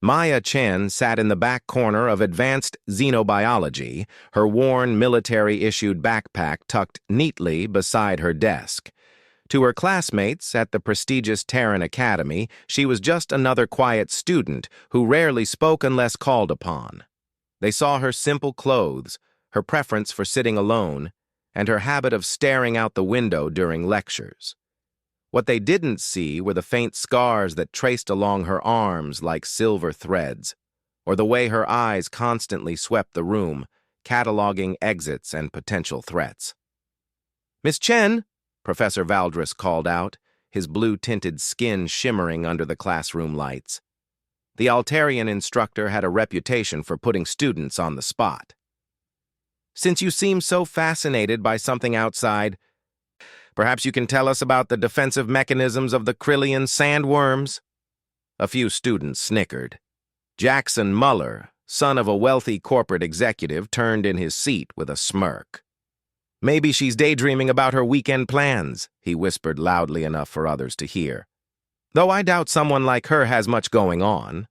Maya Chen sat in the back corner of Advanced Xenobiology, her worn military-issued backpack tucked neatly beside her desk. To her classmates at the prestigious Terran Academy, she was just another quiet student who rarely spoke unless called upon. They saw her simple clothes, her preference for sitting alone, and her habit of staring out the window during lectures. What they didn't see were the faint scars that traced along her arms like silver threads, or the way her eyes constantly swept the room, cataloging exits and potential threats. "Miss Chen," Professor Valdris called out, his blue-tinted skin shimmering under the classroom lights. The Altarian instructor had a reputation for putting students on the spot. "Since you seem so fascinated by something outside, perhaps you can tell us about the defensive mechanisms of the Krillian sandworms?" A few students snickered. Jackson Muller, son of a wealthy corporate executive, turned in his seat with a smirk. "Maybe she's daydreaming about her weekend plans," he whispered loudly enough for others to hear. "Though I doubt someone like her has much going on."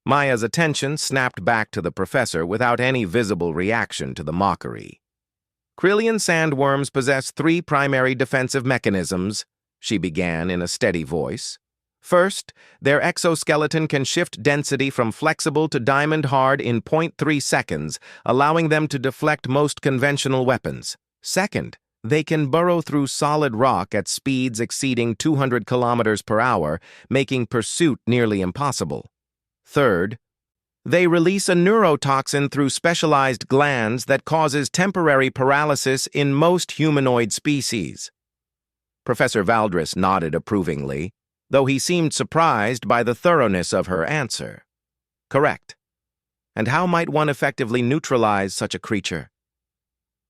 Maya's attention snapped back to the professor without any visible reaction to the mockery. "Krillian sandworms possess 3 primary defensive mechanisms," she began in a steady voice. "First, their exoskeleton can shift density from flexible to diamond hard in 0.3 seconds, allowing them to deflect most conventional weapons. Second, they can burrow through solid rock at speeds exceeding 200 kilometers per hour, making pursuit nearly impossible. Third, they release a neurotoxin through specialized glands that causes temporary paralysis in most humanoid species." Professor Valdris nodded approvingly, though he seemed surprised by the thoroughness of her answer. "Correct. And how might one effectively neutralize such a creature?"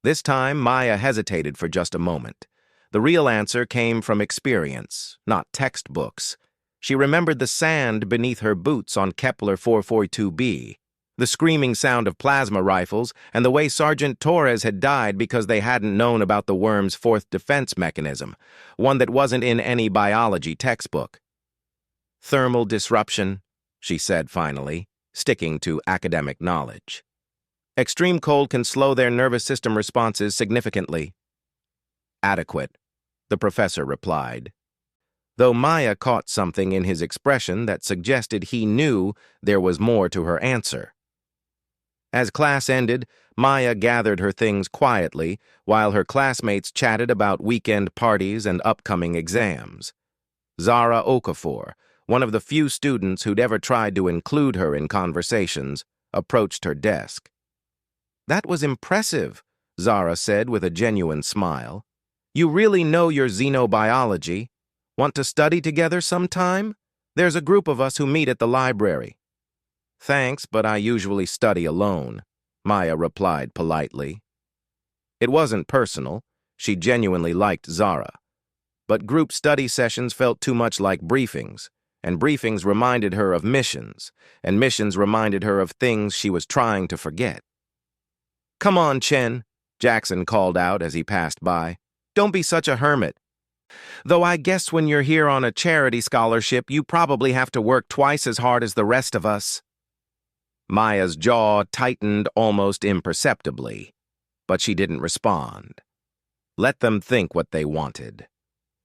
This time, Maya hesitated for just a moment. The real answer came from experience, not textbooks. She remembered the sand beneath her boots on Kepler 442b, the screaming sound of plasma rifles, and the way Sergeant Torres had died because they hadn't known about the worm's 4th defense mechanism, one that wasn't in any biology textbook. "Thermal disruption," she said finally, sticking to academic knowledge. "Extreme cold can slow their nervous system responses significantly." "Adequate," the professor replied, though Maya caught something in his expression that suggested he knew there was more to her answer. As class ended, Maya gathered her things quietly while her classmates chatted about weekend parties and upcoming exams. Zara Okafor, one of the few students who'd ever tried to include her in conversations, approached her desk. "That was impressive," Zara said with a genuine smile. "You really know your xenobiology. Want to study together sometime? There's a group of us who meet at the library." "Thanks, but I usually study alone," Maya replied politely. It wasn't personal. She genuinely liked Zara. But group study sessions felt too much like briefings, and briefings reminded her of missions, and missions reminded her of things she was trying to forget. "Come on, Chen," Jackson called out as he passed by. "Don't be such a hermit. Though I guess when you're here on a charity scholarship, you probably have to work twice as hard as the rest of us." Maya's jaw tightened almost imperceptibly, but she didn't respond. Let them think what they wanted.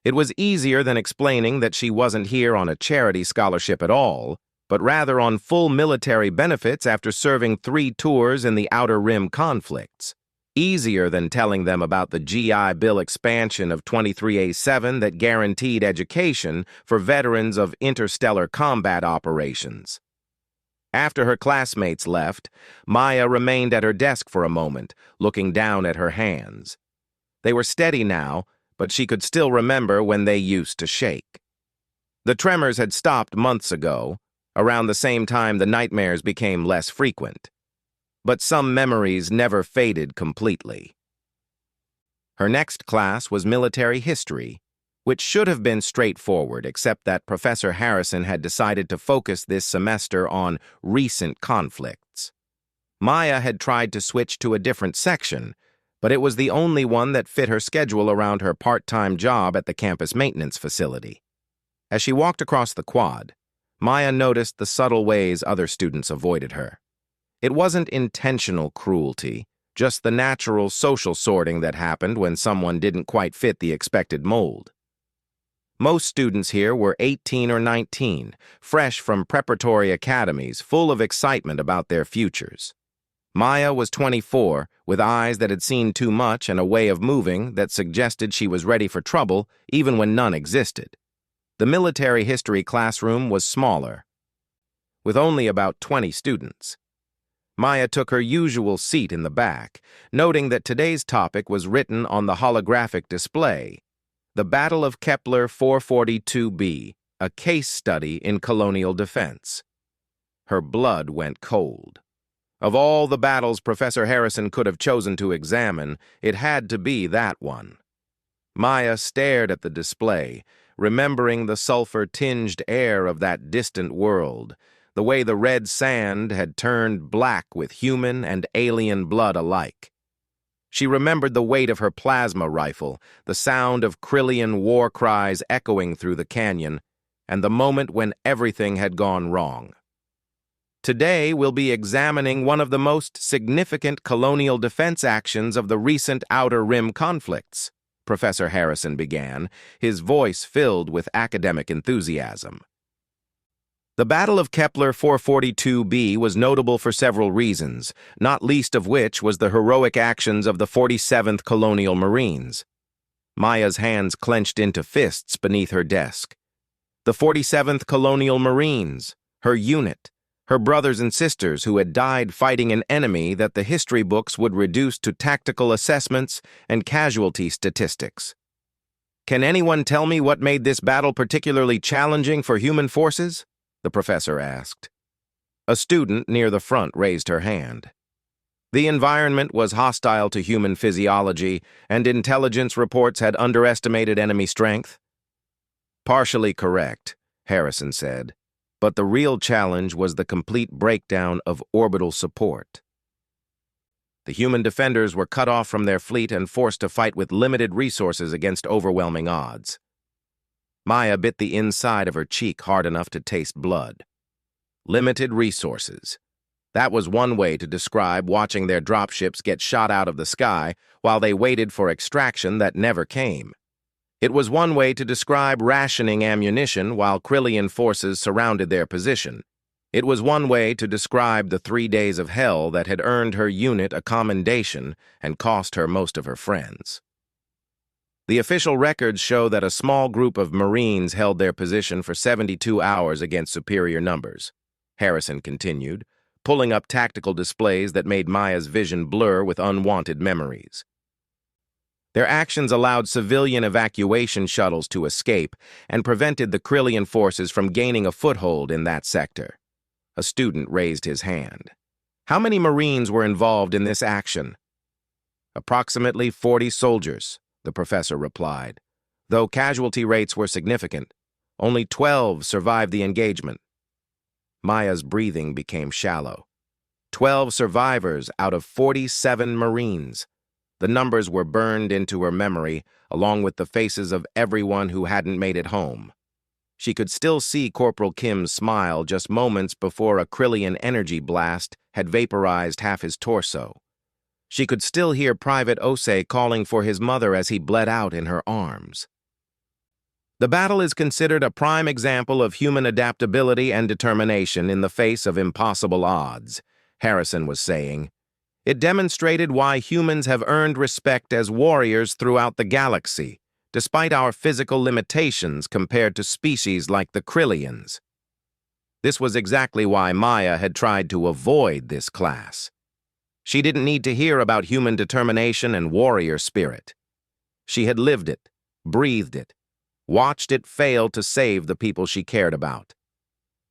It was easier than explaining that she wasn't here on a charity scholarship at all, but rather on full military benefits after serving 3 tours in the Outer Rim conflicts. Easier than telling them about the GI Bill expansion of 23A7 that guaranteed education for veterans of interstellar combat operations. After her classmates left, Maya remained at her desk for a moment, looking down at her hands. They were steady now, but she could still remember when they used to shake. The tremors had stopped months ago, around the same time the nightmares became less frequent. But some memories never faded completely. Her next class was military history, which should have been straightforward, except that Professor Harrison had decided to focus this semester on recent conflicts. Maya had tried to switch to a different section, but it was the only one that fit her schedule around her part-time job at the campus maintenance facility. As she walked across the quad, Maya noticed the subtle ways other students avoided her. It wasn't intentional cruelty, just the natural social sorting that happened when someone didn't quite fit the expected mold. Most students here were 18 or 19, fresh from preparatory academies, full of excitement about their futures. Maya was 24, with eyes that had seen too much and a way of moving that suggested she was ready for trouble even when none existed. The military history classroom was smaller, with only about 20 students. Maya took her usual seat in the back, noting that today's topic was written on the holographic display: The Battle of Kepler 442b, a case study in colonial defense. Her blood went cold. Of all the battles Professor Harrison could have chosen to examine, it had to be that one. Maya stared at the display, remembering the sulfur-tinged air of that distant world, the way the red sand had turned black with human and alien blood alike. She remembered the weight of her plasma rifle, the sound of Krillian war cries echoing through the canyon, and the moment when everything had gone wrong. Today, we'll be examining one of the most significant colonial defense actions of the recent Outer Rim conflicts, Professor Harrison began, his voice filled with academic enthusiasm. The Battle of Kepler 442b was notable for several reasons, not least of which was the heroic actions of the 47th Colonial Marines. Maya's hands clenched into fists beneath her desk. The 47th Colonial Marines, her unit, her brothers and sisters who had died fighting an enemy that the history books would reduce to tactical assessments and casualty statistics. Can anyone tell me what made this battle particularly challenging for human forces? The professor asked. A student near the front raised her hand. The environment was hostile to human physiology, and intelligence reports had underestimated enemy strength. Partially correct, Harrison said. But the real challenge was the complete breakdown of orbital support. The human defenders were cut off from their fleet and forced to fight with limited resources against overwhelming odds. Maya bit the inside of her cheek hard enough to taste blood. Limited resources. That was one way to describe watching their dropships get shot out of the sky while they waited for extraction that never came. It was one way to describe rationing ammunition while Krillian forces surrounded their position. It was one way to describe the 3 days of hell that had earned her unit a commendation and cost her most of her friends. The official records show that a small group of Marines held their position for 72 hours against superior numbers, Harrison continued, pulling up tactical displays that made Maya's vision blur with unwanted memories. Their actions allowed civilian evacuation shuttles to escape and prevented the Krillian forces from gaining a foothold in that sector. A student raised his hand. How many Marines were involved in this action? Approximately 40 soldiers, the professor replied. Though casualty rates were significant, only 12 survived the engagement. Maya's breathing became shallow. 12 survivors out of 47 Marines. The numbers were burned into her memory, along with the faces of everyone who hadn't made it home. She could still see Corporal Kim's smile just moments before a Krillian energy blast had vaporized half his torso. She could still hear Private Osei calling for his mother as he bled out in her arms. The battle is considered a prime example of human adaptability and determination in the face of impossible odds, Harrison was saying. It demonstrated why humans have earned respect as warriors throughout the galaxy, despite our physical limitations compared to species like the Krillians. This was exactly why Maya had tried to avoid this class. She didn't need to hear about human determination and warrior spirit. She had lived it, breathed it, watched it fail to save the people she cared about.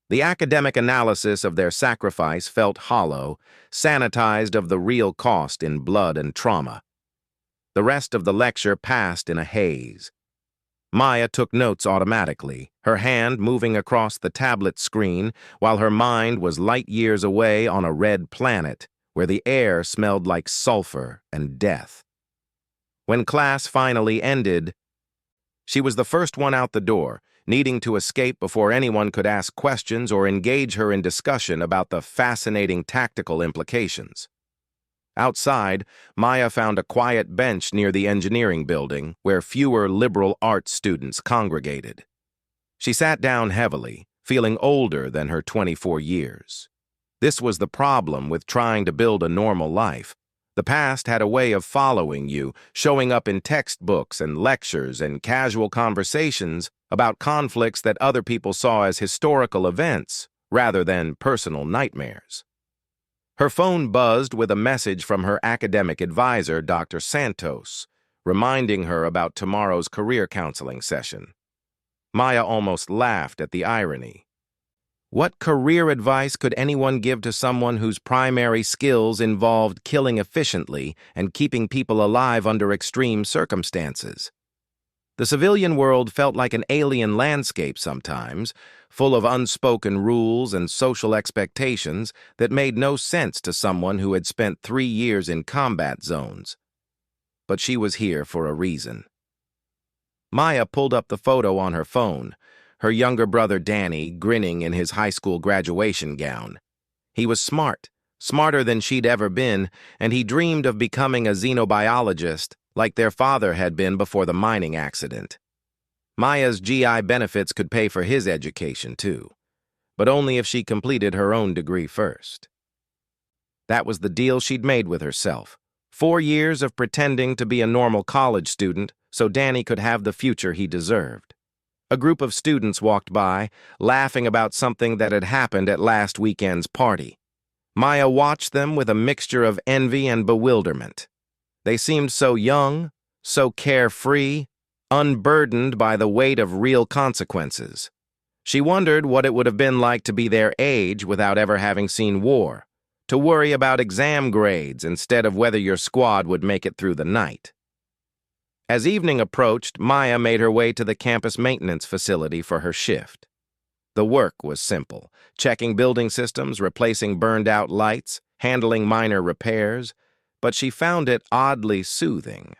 The academic analysis of their sacrifice felt hollow, sanitized of the real cost in blood and trauma. The rest of the lecture passed in a haze. Maya took notes automatically, her hand moving across the tablet screen while her mind was light years away on a red planet where the air smelled like sulfur and death. When class finally ended, she was the first one out the door, needing to escape before anyone could ask questions or engage her in discussion about the fascinating tactical implications. Outside, Maya found a quiet bench near the engineering building where fewer liberal arts students congregated. She sat down heavily, feeling older than her 24 years. This was the problem with trying to build a normal life. The past had a way of following you, showing up in textbooks and lectures and casual conversations about conflicts that other people saw as historical events rather than personal nightmares. Her phone buzzed with a message from her academic advisor, Dr. Santos, reminding her about tomorrow's career counseling session. Maya almost laughed at the irony. What career advice could anyone give to someone whose primary skills involved killing efficiently and keeping people alive under extreme circumstances? The civilian world felt like an alien landscape sometimes, full of unspoken rules and social expectations that made no sense to someone who had spent 3 years in combat zones. But she was here for a reason. Maya pulled up the photo on her phone, her younger brother Danny grinning in his high school graduation gown. He was smart, smarter than she'd ever been, and he dreamed of becoming a xenobiologist like their father had been before the mining accident. Maya's GI benefits could pay for his education, too, but only if she completed her own degree first. That was the deal she'd made with herself. 4 years of pretending to be a normal college student so Danny could have the future he deserved. A group of students walked by, laughing about something that had happened at last weekend's party. Maya watched them with a mixture of envy and bewilderment. They seemed so young, so carefree, unburdened by the weight of real consequences. She wondered what it would have been like to be their age without ever having seen war, to worry about exam grades instead of whether your squad would make it through the night. As evening approached, Maya made her way to the campus maintenance facility for her shift. The work was simple: checking building systems, replacing burned-out lights, handling minor repairs, but she found it oddly soothing.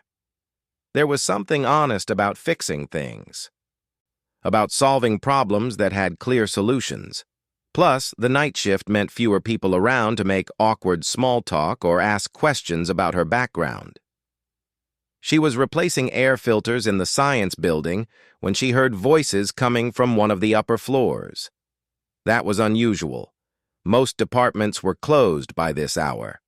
There was something honest about fixing things, about solving problems that had clear solutions. Plus, the night shift meant fewer people around to make awkward small talk or ask questions about her background. She was replacing air filters in the science building when she heard voices coming from one of the upper floors. That was unusual. Most departments were closed by this hour.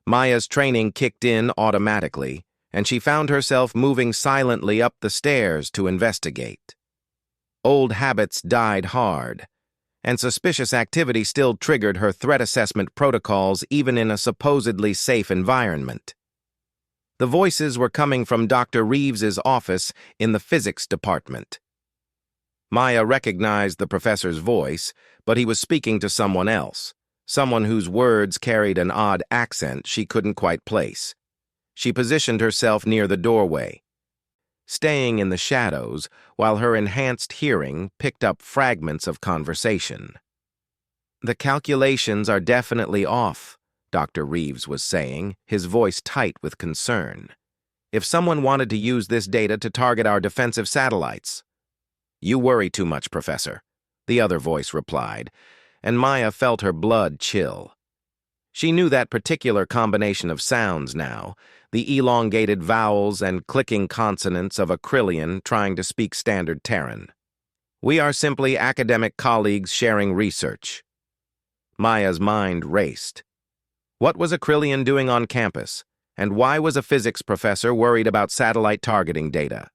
Maya's training kicked in automatically, and she found herself moving silently up the stairs to investigate. Old habits died hard, and suspicious activity still triggered her threat assessment protocols even in a supposedly safe environment. The voices were coming from Dr. Reeves's office in the physics department. Maya recognized the professor's voice, but he was speaking to someone else, someone whose words carried an odd accent she couldn't quite place. She positioned herself near the doorway, staying in the shadows while her enhanced hearing picked up fragments of conversation. "The calculations are definitely off," Dr. Reeves was saying, his voice tight with concern. "If someone wanted to use this data to target our defensive satellites." "You worry too much, Professor," the other voice replied, and Maya felt her blood chill. She knew that particular combination of sounds now, the elongated vowels and clicking consonants of a Krillian trying to speak standard Terran. "We are simply academic colleagues sharing research." Maya's mind raced. What was a Krillian doing on campus, and why was a physics professor worried about satellite targeting data?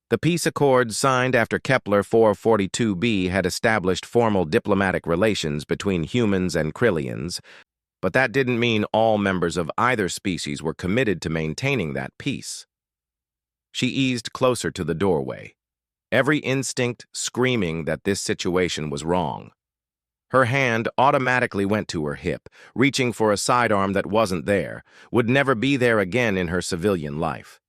The peace accords signed after Kepler 442b had established formal diplomatic relations between humans and Krillians, but that didn't mean all members of either species were committed to maintaining that peace. She eased closer to the doorway, every instinct screaming that this situation was wrong. Her hand automatically went to her hip, reaching for a sidearm that wasn't there, would never be there again in her civilian life.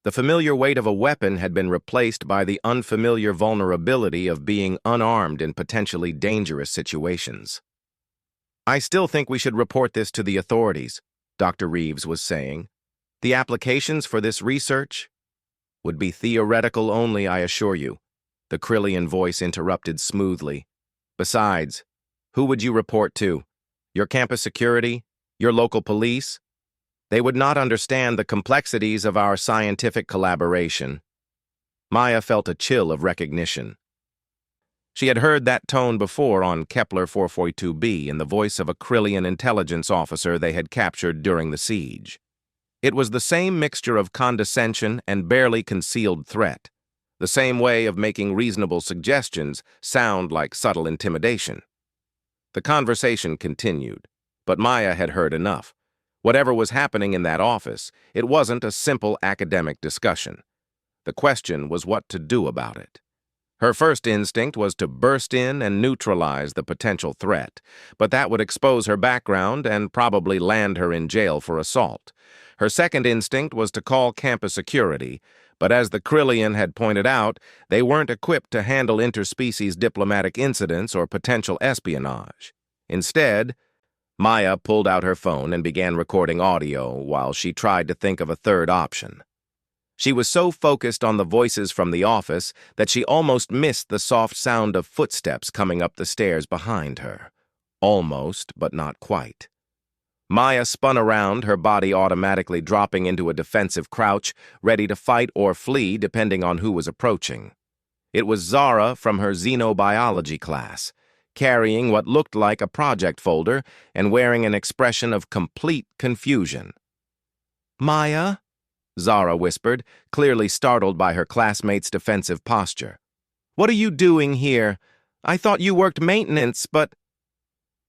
The familiar weight of a weapon had been replaced by the unfamiliar vulnerability of being unarmed in potentially dangerous situations. "I still think we should report this to the authorities," Dr. Reeves was saying. "The applications for this research would be theoretical only, I assure you. The Krillian voice interrupted smoothly. Besides, who would you report to? Your campus security? Your local police? They would not understand the complexities of our scientific collaboration. Maya felt a chill of recognition. She had heard that tone before on Kepler 442b in the voice of a Krillian intelligence officer they had captured during the siege. It was the same mixture of condescension and barely concealed threat, the same way of making reasonable suggestions sound like subtle intimidation. The conversation continued, but Maya had heard enough. Whatever was happening in that office, it wasn't a simple academic discussion. The question was what to do about it. Her first instinct was to burst in and neutralize the potential threat, but that would expose her background and probably land her in jail for assault. Her second instinct was to call campus security, but as the Krillian had pointed out, they weren't equipped to handle interspecies diplomatic incidents or potential espionage. Instead, Maya pulled out her phone and began recording audio while she tried to think of a third option. She was so focused on the voices from the office that she almost missed the soft sound of footsteps coming up the stairs behind her. Almost, but not quite. Maya spun around, her body automatically dropping into a defensive crouch, ready to fight or flee depending on who was approaching. It was Zara from her xenobiology class, carrying what looked like a project folder and wearing an expression of complete confusion. "Maya?" Zara whispered, clearly startled by her classmate's defensive posture. "What are you doing here? I thought you worked maintenance, but—"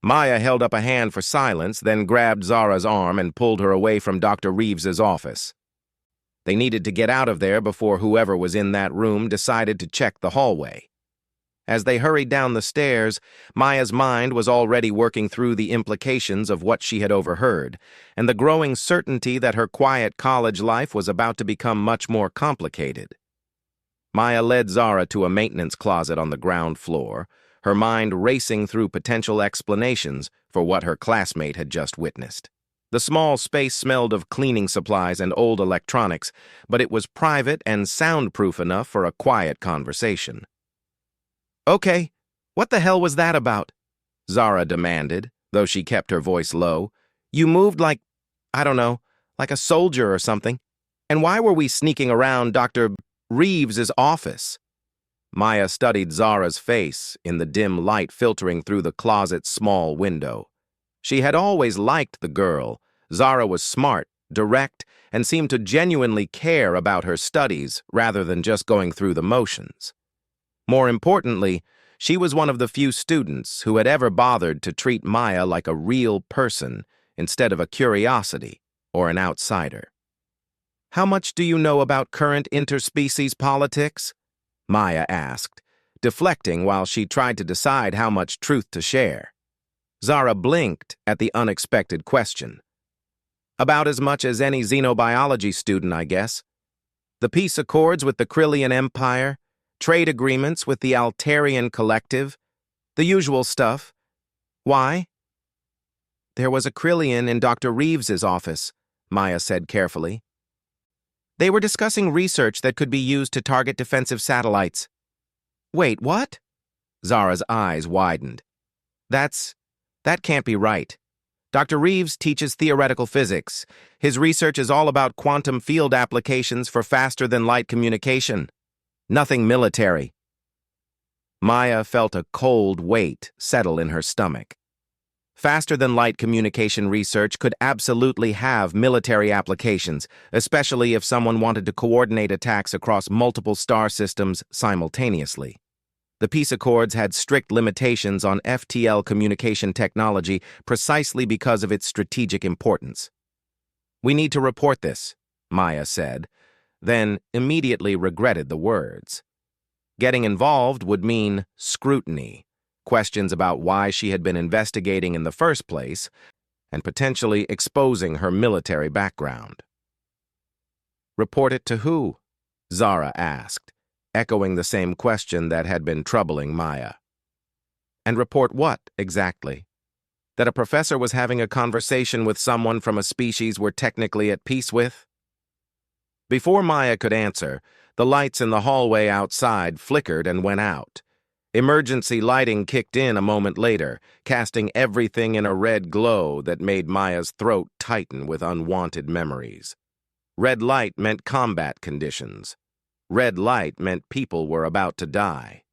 Maya held up a hand for silence, then grabbed Zara's arm and pulled her away from Dr. Reeves's office. They needed to get out of there before whoever was in that room decided to check the hallway. As they hurried down the stairs, Maya's mind was already working through the implications of what she had overheard, and the growing certainty that her quiet college life was about to become much more complicated. Maya led Zara to a maintenance closet on the ground floor, her mind racing through potential explanations for what her classmate had just witnessed. The small space smelled of cleaning supplies and old electronics, but it was private and soundproof enough for a quiet conversation. "Okay, what the hell was that about?" Zara demanded, though she kept her voice low. "You moved like, I don't know, like a soldier or something. And why were we sneaking around Dr. Reeves's office?" Maya studied Zara's face in the dim light filtering through the closet's small window. She had always liked the girl. Zara was smart, direct, and seemed to genuinely care about her studies rather than just going through the motions. More importantly, she was one of the few students who had ever bothered to treat Maya like a real person instead of a curiosity or an outsider. "How much do you know about current interspecies politics?" Maya asked, deflecting while she tried to decide how much truth to share. Zara blinked at the unexpected question. "About as much as any xenobiology student, I guess. The peace accords with the Krillian Empire, trade agreements with the Altarian Collective, the usual stuff. Why?" "There was a Krillian in Dr. Reeves's office," Maya said carefully. "They were discussing research that could be used to target defensive satellites." "Wait, what?" Zara's eyes widened. That can't be right. Dr. Reeves teaches theoretical physics. His research is all about quantum field applications for faster-than-light communication. Nothing military. Maya felt a cold weight settle in her stomach. Faster-than-light communication research could absolutely have military applications, especially if someone wanted to coordinate attacks across multiple star systems simultaneously. The peace accords had strict limitations on FTL communication technology precisely because of its strategic importance. "We need to report this," Maya said, then immediately regretted the words. Getting involved would mean scrutiny, questions about why she had been investigating in the first place, and potentially exposing her military background. "Report it to who?" Zara asked, echoing the same question that had been troubling Maya. "And report what, exactly? That a professor was having a conversation with someone from a species we're technically at peace with?" Before Maya could answer, The lights in the hallway outside flickered and went out. Emergency lighting kicked in a moment later, casting everything in a red glow that made Maya's throat tighten with unwanted memories. Red light meant combat conditions. Red light meant people were about to die.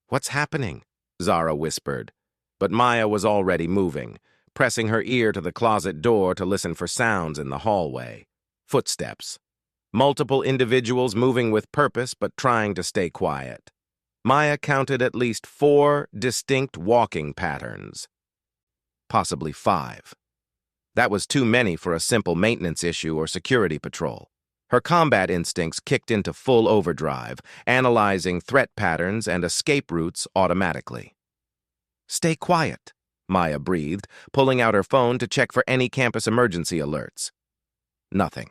"What's happening?" Zara whispered, but Maya was already moving, pressing her ear to the closet door to listen for sounds in the hallway. Footsteps. Multiple individuals moving with purpose but trying to stay quiet. Maya counted at least 4 distinct walking patterns. Possibly 5. That was too many for a simple maintenance issue or security patrol. Her combat instincts kicked into full overdrive, analyzing threat patterns and escape routes automatically. "Stay quiet," Maya breathed, pulling out her phone to check for any campus emergency alerts. Nothing.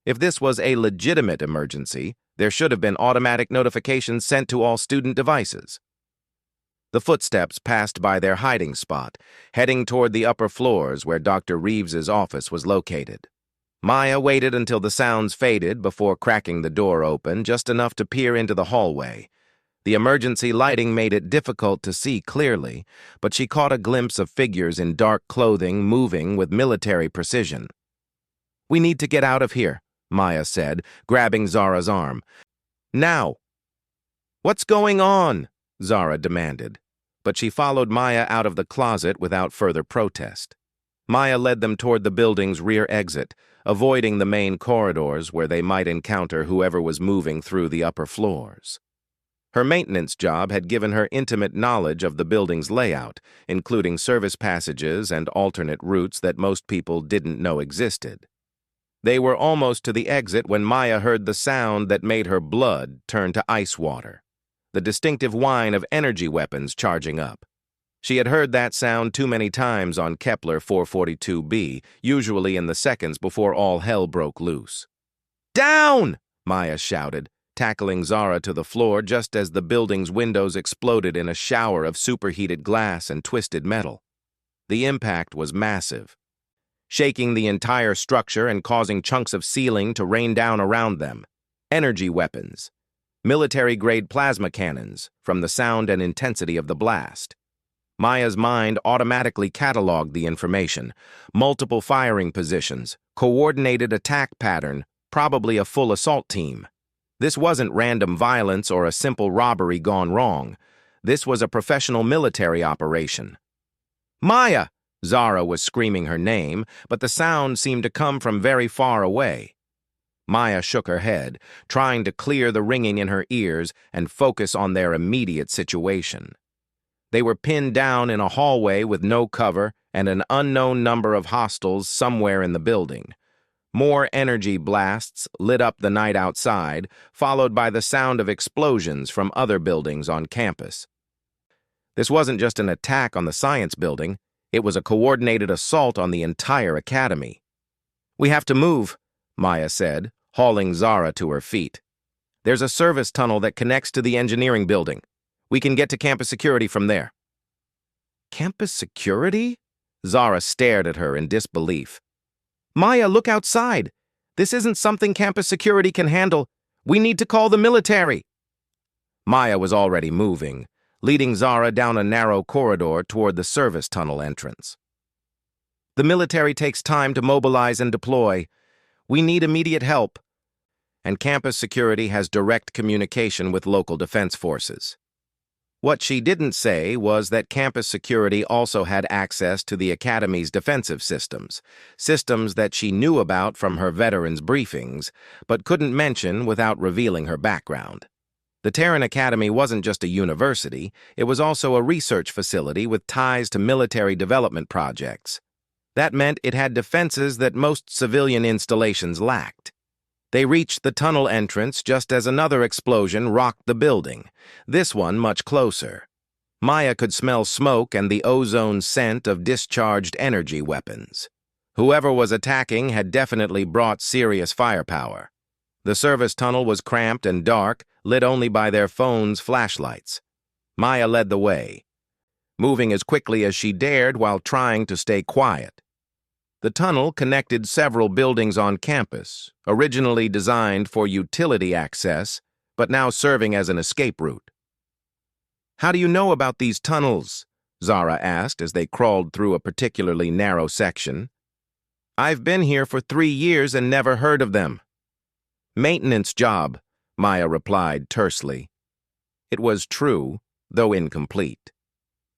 If this was a legitimate emergency, there should have been automatic notifications sent to all student devices. The footsteps passed by their hiding spot, heading toward the upper floors where Dr. Reeves's office was located. Maya waited until the sounds faded before cracking the door open, just enough to peer into the hallway. The emergency lighting made it difficult to see clearly, but she caught a glimpse of figures in dark clothing moving with military precision. "We need to get out of here," Maya said, grabbing Zara's arm. "Now!" "What's going on?" Zara demanded, but she followed Maya out of the closet without further protest. Maya led them toward the building's rear exit, avoiding the main corridors where they might encounter whoever was moving through the upper floors. Her maintenance job had given her intimate knowledge of the building's layout, including service passages and alternate routes that most people didn't know existed. They were almost to the exit when Maya heard the sound that made her blood turn to ice water, the distinctive whine of energy weapons charging up. She had heard that sound too many times on Kepler 442b, usually in the seconds before all hell broke loose. "Down!" Maya shouted, tackling Zara to the floor just as the building's windows exploded in a shower of superheated glass and twisted metal. The impact was massive, shaking the entire structure and causing chunks of ceiling to rain down around them. Energy weapons. Military-grade plasma cannons, from the sound and intensity of the blast. Maya's mind automatically cataloged the information. Multiple firing positions, coordinated attack pattern, probably a full assault team. This wasn't random violence or a simple robbery gone wrong. This was a professional military operation. "Maya!" Zara was screaming her name, but the sound seemed to come from very far away. Maya shook her head, trying to clear the ringing in her ears and focus on their immediate situation. They were pinned down in a hallway with no cover and an unknown number of hostiles somewhere in the building. More energy blasts lit up the night outside, followed by the sound of explosions from other buildings on campus. This wasn't just an attack on the science building. It was a coordinated assault on the entire academy. "We have to move," Maya said, hauling Zara to her feet. "There's a service tunnel that connects to the engineering building. We can get to campus security from there." "Campus security?" Zara stared at her in disbelief. "Maya, look outside. This isn't something campus security can handle. We need to call the military." Maya was already moving, leading Zara down a narrow corridor toward the service tunnel entrance. "The military takes time to mobilize and deploy. We need immediate help. And campus security has direct communication with local defense forces." What she didn't say was that campus security also had access to the Academy's defensive systems, systems that she knew about from her veterans' briefings, but couldn't mention without revealing her background. The Terran Academy wasn't just a university, it was also a research facility with ties to military development projects. That meant it had defenses that most civilian installations lacked. They reached the tunnel entrance just as another explosion rocked the building, this one much closer. Maya could smell smoke and the ozone scent of discharged energy weapons. Whoever was attacking had definitely brought serious firepower. The service tunnel was cramped and dark, lit only by their phones' flashlights. Maya led the way, moving as quickly as she dared while trying to stay quiet. The tunnel connected several buildings on campus, originally designed for utility access, but now serving as an escape route. "How do you know about these tunnels?" Zara asked as they crawled through a particularly narrow section. "I've been here for 3 years and never heard of them." "Maintenance job," Maya replied tersely. It was true, though incomplete.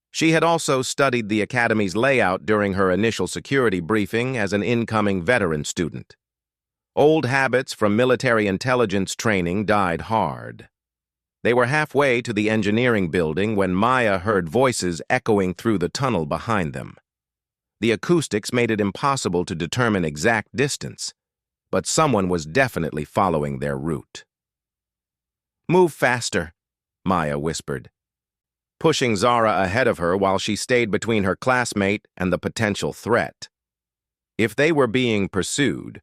She had also studied the academy's layout during her initial security briefing as an incoming veteran student. Old habits from military intelligence training died hard. They were halfway to the engineering building when Maya heard voices echoing through the tunnel behind them. The acoustics made it impossible to determine exact distance, but someone was definitely following their route. "Move faster," Maya whispered, pushing Zara ahead of her while she stayed between her classmate and the potential threat. If they were being pursued,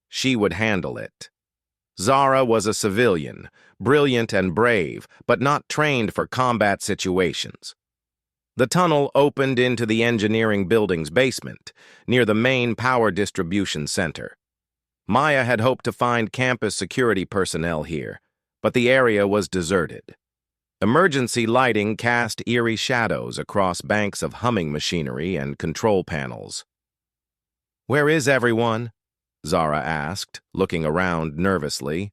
she would handle it. Zara was a civilian, brilliant and brave, but not trained for combat situations. The tunnel opened into the engineering building's basement, near the main power distribution center. Maya had hoped to find campus security personnel here, but the area was deserted. Emergency lighting cast eerie shadows across banks of humming machinery and control panels. "Where is everyone?" Zara asked, looking around nervously.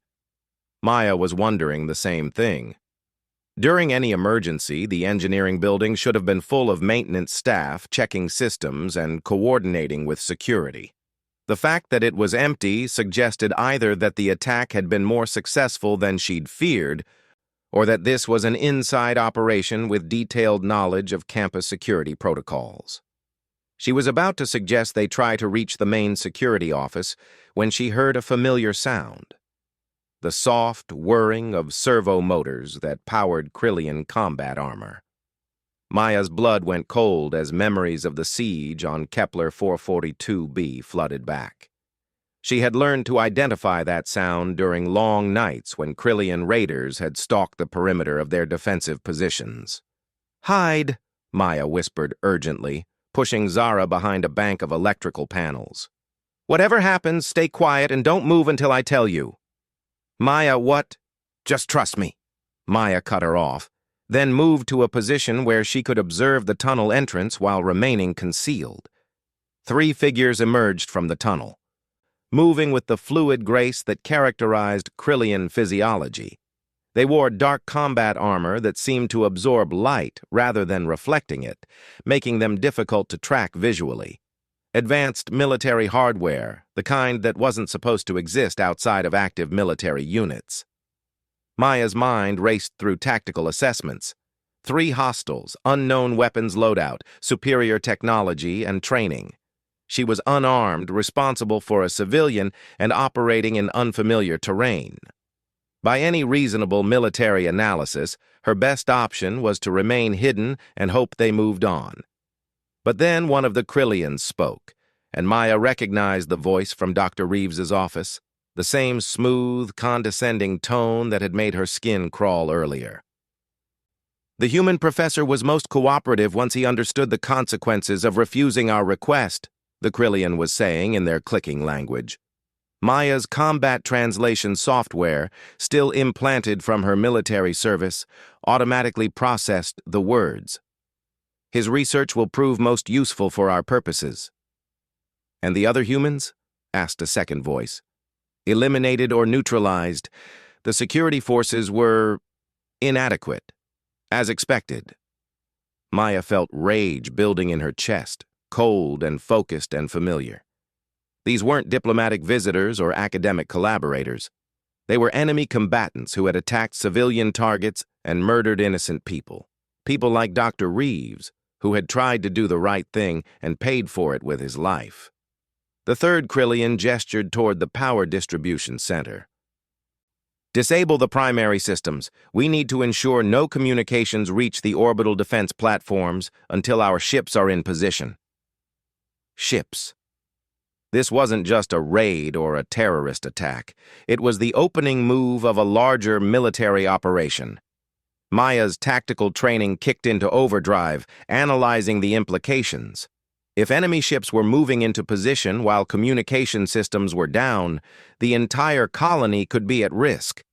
Maya was wondering the same thing. During any emergency, the engineering building should have been full of maintenance staff checking systems and coordinating with security. The fact that it was empty suggested either that the attack had been more successful than she'd feared, or that this was an inside operation with detailed knowledge of campus security protocols. She was about to suggest they try to reach the main security office when she heard a familiar sound. The soft whirring of servo motors that powered Krillian combat armor. Maya's blood went cold as memories of the siege on Kepler 442b flooded back. She had learned to identify that sound during long nights when Krillian raiders had stalked the perimeter of their defensive positions. "Hide," Maya whispered urgently, pushing Zara behind a bank of electrical panels. "Whatever happens, stay quiet and don't move until I tell you." "Maya, what?" "Just trust me." Maya cut her off, then moved to a position where she could observe the tunnel entrance while remaining concealed. 3 figures emerged from the tunnel, moving with the fluid grace that characterized Krillian physiology. They wore dark combat armor that seemed to absorb light rather than reflecting it, making them difficult to track visually. Advanced military hardware, the kind that wasn't supposed to exist outside of active military units. Maya's mind raced through tactical assessments. 3 hostiles, unknown weapons loadout, superior technology, and training. She was unarmed, responsible for a civilian, and operating in unfamiliar terrain. By any reasonable military analysis, her best option was to remain hidden and hope they moved on. But then one of the Krillians spoke, and Maya recognized the voice from Dr. Reeves's office, the same smooth, condescending tone that had made her skin crawl earlier. "The human professor was most cooperative once he understood the consequences of refusing our request," the Krillian was saying in their clicking language. Maya's combat translation software, still implanted from her military service, automatically processed the words. "His research will prove most useful for our purposes." "And the other humans?" asked a second voice. "Eliminated or neutralized. The security forces were inadequate, as expected." Maya felt rage building in her chest, cold and focused and familiar. These weren't diplomatic visitors or academic collaborators. They were enemy combatants who had attacked civilian targets and murdered innocent people. People like Dr. Reeves, who had tried to do the right thing and paid for it with his life. The third Krillian gestured toward the power distribution center. "Disable the primary systems. We need to ensure no communications reach the orbital defense platforms until our ships are in position." Ships. This wasn't just a raid or a terrorist attack. It was the opening move of a larger military operation. Maya's tactical training kicked into overdrive, analyzing the implications. If enemy ships were moving into position while communication systems were down, the entire colony could be at risk.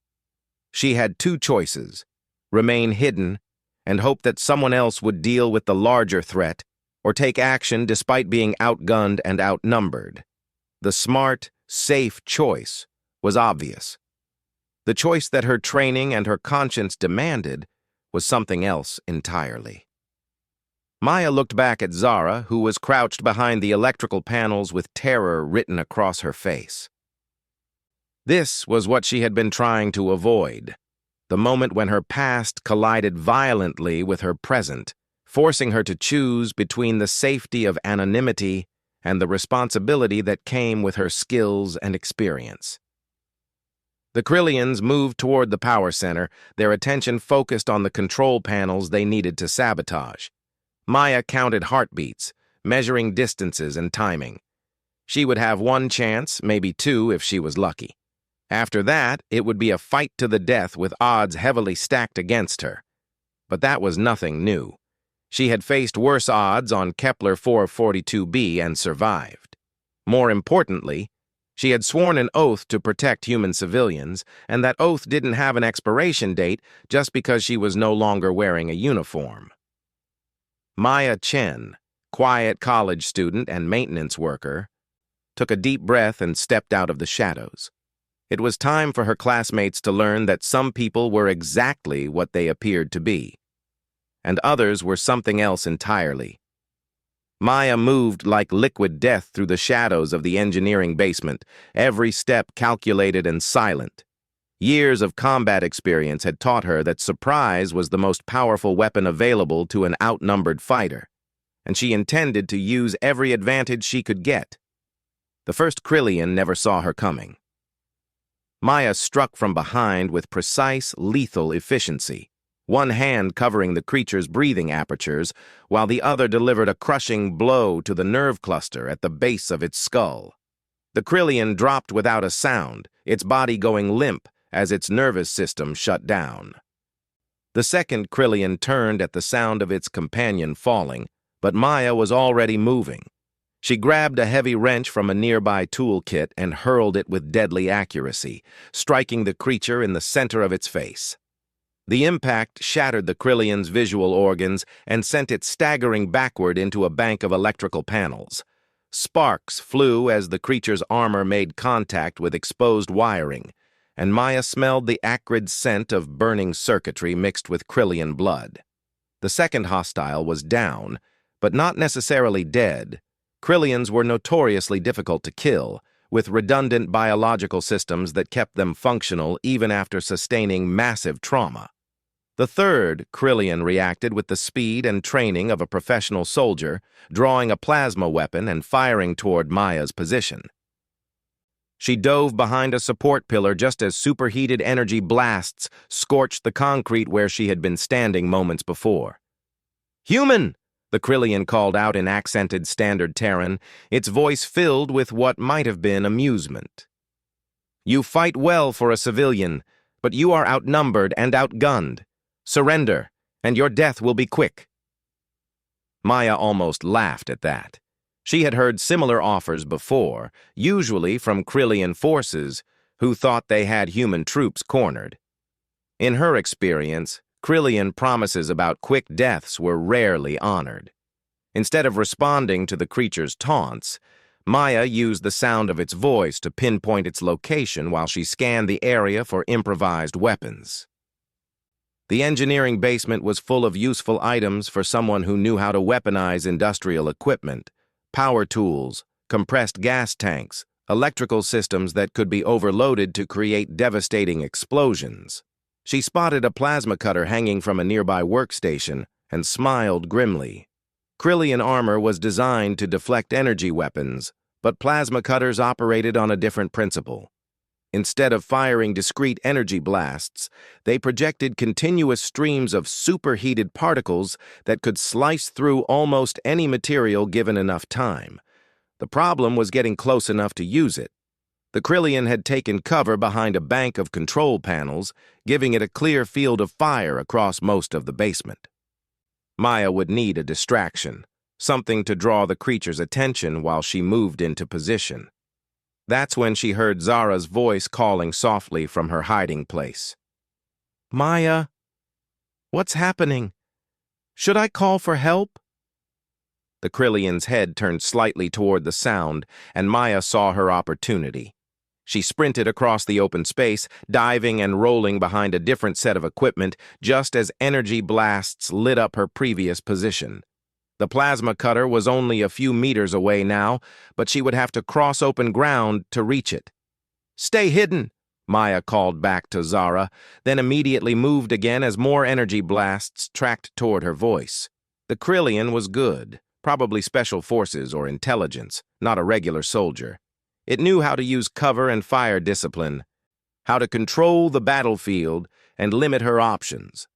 She had two choices: remain hidden and hope that someone else would deal with the larger threat, or take action despite being outgunned and outnumbered. The smart, safe choice was obvious. The choice that her training and her conscience demanded was something else entirely. Maya looked back at Zara, who was crouched behind the electrical panels with terror written across her face. This was what she had been trying to avoid, the moment when her past collided violently with her present, forcing her to choose between the safety of anonymity and the responsibility that came with her skills and experience. The Krillians moved toward the power center, their attention focused on the control panels they needed to sabotage. Maya counted heartbeats, measuring distances and timing. She would have one chance, maybe two if she was lucky. After that, it would be a fight to the death with odds heavily stacked against her. But that was nothing new. She had faced worse odds on Kepler 442b and survived. More importantly, she had sworn an oath to protect human civilians, and that oath didn't have an expiration date just because she was no longer wearing a uniform. Maya Chen, quiet college student and maintenance worker, took a deep breath and stepped out of the shadows. It was time for her classmates to learn that some people were exactly what they appeared to be, and others were something else entirely. Maya moved like liquid death through the shadows of the engineering basement, every step calculated and silent. Years of combat experience had taught her that surprise was the most powerful weapon available to an outnumbered fighter, and she intended to use every advantage she could get. The first Krillian never saw her coming. Maya struck from behind with precise, lethal efficiency, one hand covering the creature's breathing apertures, while the other delivered a crushing blow to the nerve cluster at the base of its skull. The Krillian dropped without a sound, its body going limp as its nervous system shut down. The second Krillian turned at the sound of its companion falling, but Maya was already moving. She grabbed a heavy wrench from a nearby toolkit and hurled it with deadly accuracy, striking the creature in the center of its face. The impact shattered the Krillian's visual organs and sent it staggering backward into a bank of electrical panels. Sparks flew as the creature's armor made contact with exposed wiring, and Maya smelled the acrid scent of burning circuitry mixed with Krillian blood. The second hostile was down, but not necessarily dead. Krillians were notoriously difficult to kill, with redundant biological systems that kept them functional even after sustaining massive trauma. The third Krillian reacted with the speed and training of a professional soldier, drawing a plasma weapon and firing toward Maya's position. She dove behind a support pillar just as superheated energy blasts scorched the concrete where she had been standing moments before. "Human!" the Krillian called out in accented Standard Terran, its voice filled with what might have been amusement. "You fight well for a civilian, but you are outnumbered and outgunned. Surrender, and your death will be quick." Maya almost laughed at that. She had heard similar offers before, usually from Krillian forces, who thought they had human troops cornered. In her experience, Krillian promises about quick deaths were rarely honored. Instead of responding to the creature's taunts, Maya used the sound of its voice to pinpoint its location while she scanned the area for improvised weapons. The engineering basement was full of useful items for someone who knew how to weaponize industrial equipment: power tools, compressed gas tanks, electrical systems that could be overloaded to create devastating explosions. She spotted a plasma cutter hanging from a nearby workstation and smiled grimly. Krillian armor was designed to deflect energy weapons, but plasma cutters operated on a different principle. Instead of firing discrete energy blasts, they projected continuous streams of superheated particles that could slice through almost any material given enough time. The problem was getting close enough to use it. The Krillian had taken cover behind a bank of control panels, giving it a clear field of fire across most of the basement. Maya would need a distraction, something to draw the creature's attention while she moved into position. That's when she heard Zara's voice calling softly from her hiding place. "Maya, what's happening? Should I call for help?" The Krillian's head turned slightly toward the sound, and Maya saw her opportunity. She sprinted across the open space, diving and rolling behind a different set of equipment just as energy blasts lit up her previous position. The plasma cutter was only a few meters away now, but she would have to cross open ground to reach it. "Stay hidden," Maya called back to Zara, then immediately moved again as more energy blasts tracked toward her voice. The Krillian was good, probably special forces or intelligence, not a regular soldier. It knew how to use cover and fire discipline, how to control the battlefield and limit her options.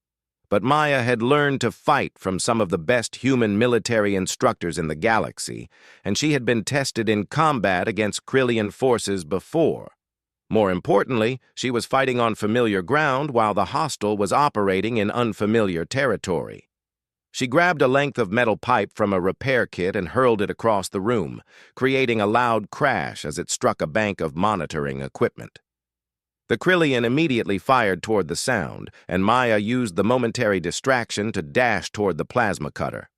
But Maya had learned to fight from some of the best human military instructors in the galaxy, and she had been tested in combat against Krillian forces before. More importantly, she was fighting on familiar ground while the hostile was operating in unfamiliar territory. She grabbed a length of metal pipe from a repair kit and hurled it across the room, creating a loud crash as it struck a bank of monitoring equipment. The Krillian immediately fired toward the sound, and Maya used the momentary distraction to dash toward the plasma cutter.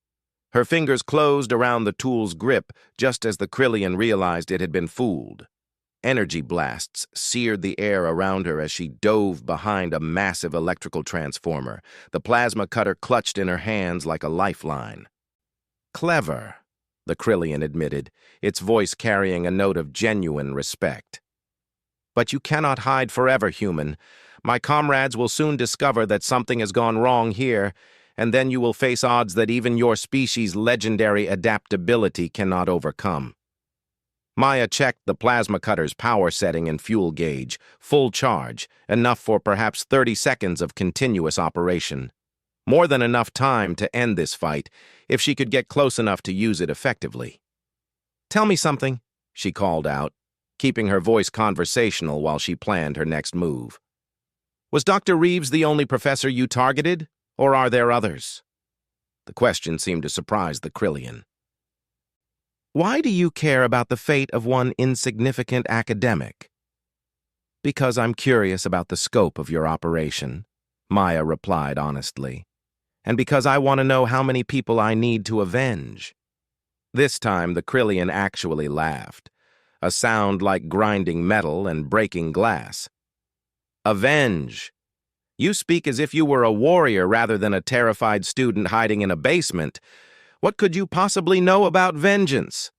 Her fingers closed around the tool's grip just as the Krillian realized it had been fooled. Energy blasts seared the air around her as she dove behind a massive electrical transformer, the plasma cutter clutched in her hands like a lifeline. "Clever," the Krillian admitted, its voice carrying a note of genuine respect. "But you cannot hide forever, human. My comrades will soon discover that something has gone wrong here, and then you will face odds that even your species' legendary adaptability cannot overcome." Maya checked the plasma cutter's power setting and fuel gauge, full charge, enough for perhaps 30 seconds of continuous operation. More than enough time to end this fight, if she could get close enough to use it effectively. "Tell me something," she called out, keeping her voice conversational while she planned her next move. "Was Dr. Reeves the only professor you targeted, or are there others?" The question seemed to surprise the Krillian. "Why do you care about the fate of one insignificant academic?" "Because I'm curious about the scope of your operation," Maya replied honestly. "And because I want to know how many people I need to avenge." This time the Krillian actually laughed, a sound like grinding metal and breaking glass. "Avenge? You speak as if you were a warrior rather than a terrified student hiding in a basement. What could you possibly know about vengeance?"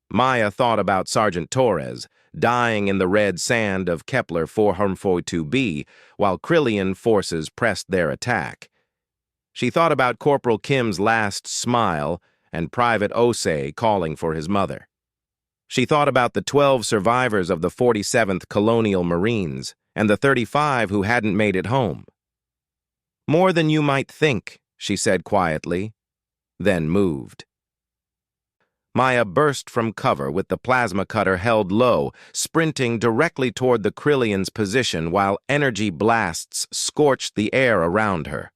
Maya thought about Sergeant Torres, dying in the red sand of Kepler 442b, while Krillian forces pressed their attack. She thought about Corporal Kim's last smile and Private Osei calling for his mother. She thought about the 12 survivors of the 47th Colonial Marines and the 35 who hadn't made it home. "More than you might think," she said quietly, then moved. Maya burst from cover with the plasma cutter held low, sprinting directly toward the Krillian's position while energy blasts scorched the air around her.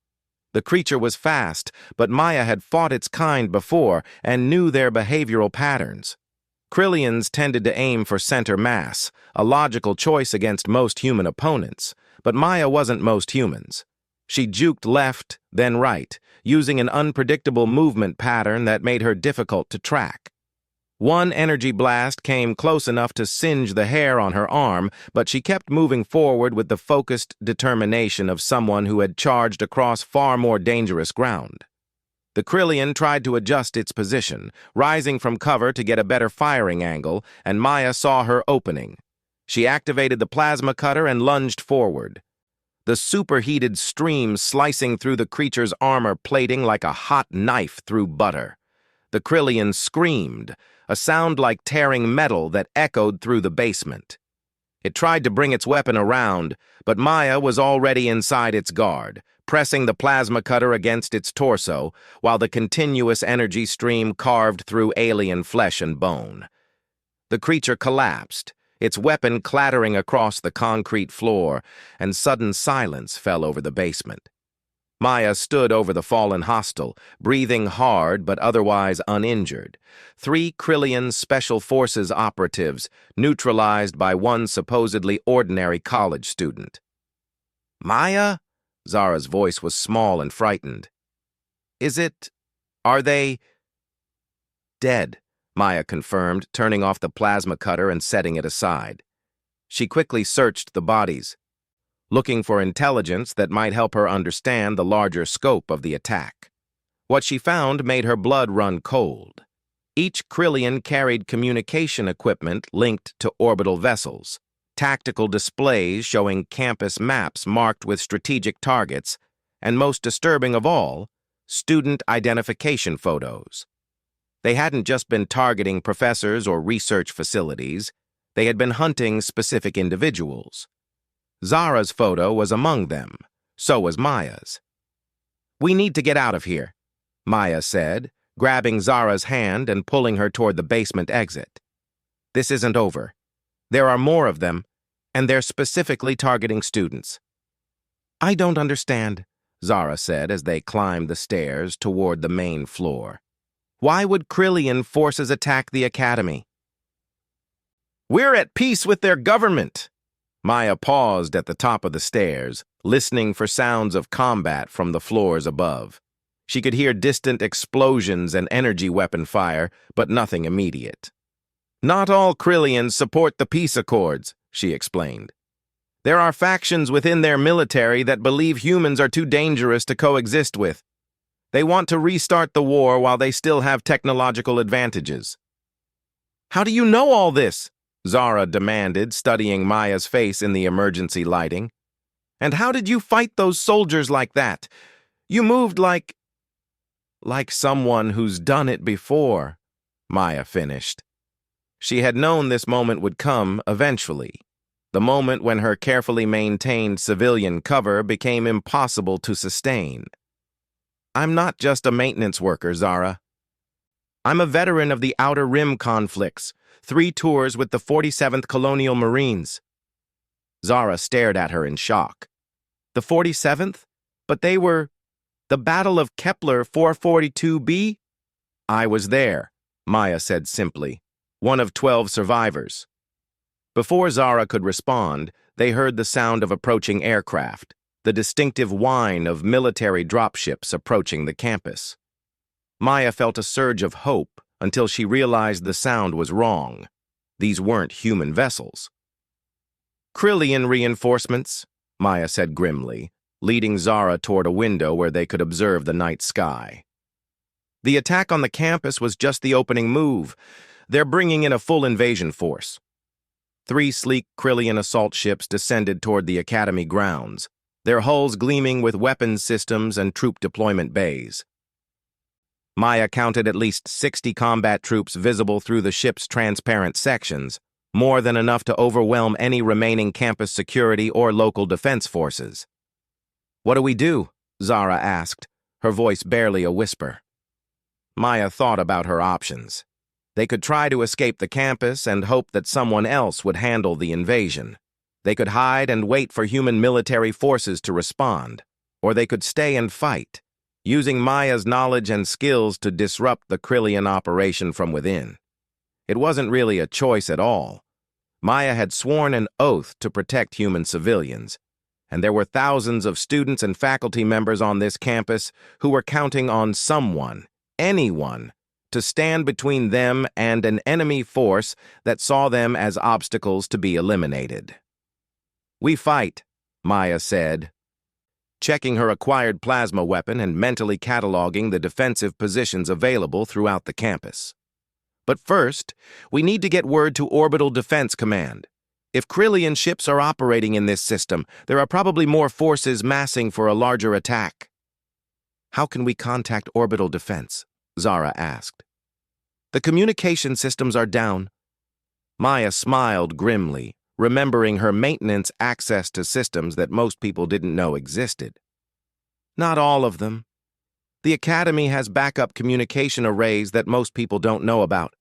The creature was fast, but Maya had fought its kind before and knew their behavioral patterns. Krillians tended to aim for center mass, a logical choice against most human opponents, but Maya wasn't most humans. She juked left, then right, using an unpredictable movement pattern that made her difficult to track. One energy blast came close enough to singe the hair on her arm, but she kept moving forward with the focused determination of someone who had charged across far more dangerous ground. The Krillian tried to adjust its position, rising from cover to get a better firing angle, and Maya saw her opening. She activated the plasma cutter and lunged forward. The superheated stream slicing through the creature's armor plating like a hot knife through butter. The Krillian screamed, a sound like tearing metal that echoed through the basement. It tried to bring its weapon around, but Maya was already inside its guard, pressing the plasma cutter against its torso, while the continuous energy stream carved through alien flesh and bone. The creature collapsed, its weapon clattering across the concrete floor, and sudden silence fell over the basement. Maya stood over the fallen hostile, breathing hard but otherwise uninjured. 3 Krillian Special Forces operatives, neutralized by one supposedly ordinary college student. Maya? Zara's voice was small and frightened. Are they... Dead, Maya confirmed, turning off the plasma cutter and setting it aside. She quickly searched the bodies, looking for intelligence that might help her understand the larger scope of the attack. What she found made her blood run cold. Each Krillian carried communication equipment linked to orbital vessels, tactical displays showing campus maps marked with strategic targets, and most disturbing of all, student identification photos. They hadn't just been targeting professors or research facilities, they had been hunting specific individuals. Zara's photo was among them, so was Maya's. "We need to get out of here," Maya said, grabbing Zara's hand and pulling her toward the basement exit. "This isn't over. There are more of them, and they're specifically targeting students." "I don't understand," Zara said as they climbed the stairs toward the main floor. "Why would Krillian forces attack the academy?" "We're at peace with their government." Maya paused at the top of the stairs, listening for sounds of combat from the floors above. She could hear distant explosions and energy weapon fire, but nothing immediate. "Not all Krillians support the peace accords," she explained. "There are factions within their military that believe humans are too dangerous to coexist with. They want to restart the war while they still have technological advantages." "How do you know all this?" Zara demanded, studying Maya's face in the emergency lighting. "And how did you fight those soldiers like that? You moved like someone who's done it before," Maya finished. She had known this moment would come eventually, the moment when her carefully maintained civilian cover became impossible to sustain. "I'm not just a maintenance worker, Zara. I'm a veteran of the Outer Rim conflicts, 3 tours with the 47th Colonial Marines." Zara stared at her in shock. "The 47th? But they were... the Battle of Kepler 442b?" "I was there," Maya said simply, "one of 12 survivors." Before Zara could respond, they heard the sound of approaching aircraft, the distinctive whine of military dropships approaching the campus. Maya felt a surge of hope until she realized the sound was wrong. These weren't human vessels. "Krillian reinforcements," Maya said grimly, leading Zara toward a window where they could observe the night sky. "The attack on the campus was just the opening move. They're bringing in a full invasion force." 3 sleek Krillian assault ships descended toward the academy grounds, their hulls gleaming with weapons systems and troop deployment bays. Maya counted at least 60 combat troops visible through the ship's transparent sections, more than enough to overwhelm any remaining campus security or local defense forces. "What do we do?" Zara asked, her voice barely a whisper. Maya thought about her options. They could try to escape the campus and hope that someone else would handle the invasion. They could hide and wait for human military forces to respond, or they could stay and fight, using Maya's knowledge and skills to disrupt the Krillian operation from within. It wasn't really a choice at all. Maya had sworn an oath to protect human civilians, and there were thousands of students and faculty members on this campus who were counting on someone, anyone, to stand between them and an enemy force that saw them as obstacles to be eliminated. "We fight," Maya said, checking her acquired plasma weapon and mentally cataloging the defensive positions available throughout the campus. "But first, we need to get word to Orbital Defense Command. If Krillian ships are operating in this system, there are probably more forces massing for a larger attack." "How can we contact Orbital Defense?" Zara asked. "The communication systems are down." Maya smiled grimly, remembering her maintenance access to systems that most people didn't know existed. "Not all of them. The Academy has backup communication arrays that most people don't know about.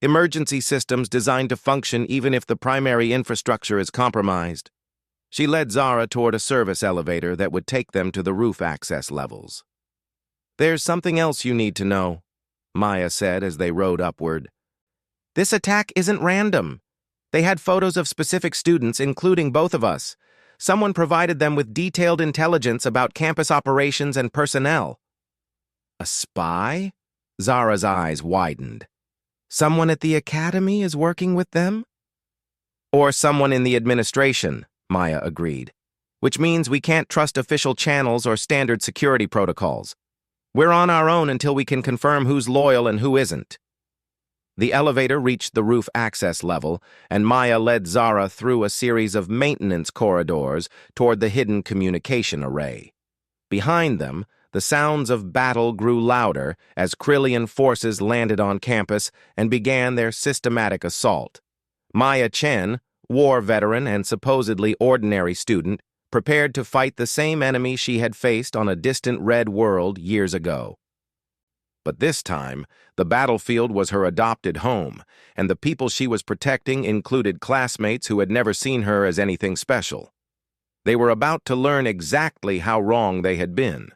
Emergency systems designed to function even if the primary infrastructure is compromised." She led Zara toward a service elevator that would take them to the roof access levels. "There's something else you need to know," Maya said as they rode upward. "This attack isn't random. They had photos of specific students, including both of us. Someone provided them with detailed intelligence about campus operations and personnel." "A spy?" Zara's eyes widened. "Someone at the academy is working with them?" "Or someone in the administration," Maya agreed. "Which means we can't trust official channels or standard security protocols. We're on our own until we can confirm who's loyal and who isn't." The elevator reached the roof access level, and Maya led Zara through a series of maintenance corridors toward the hidden communication array. Behind them, the sounds of battle grew louder as Krillian forces landed on campus and began their systematic assault. Maya Chen, war veteran and supposedly ordinary student, prepared to fight the same enemy she had faced on a distant red world years ago. But this time, the battlefield was her adopted home, and the people she was protecting included classmates who had never seen her as anything special. They were about to learn exactly how wrong they had been.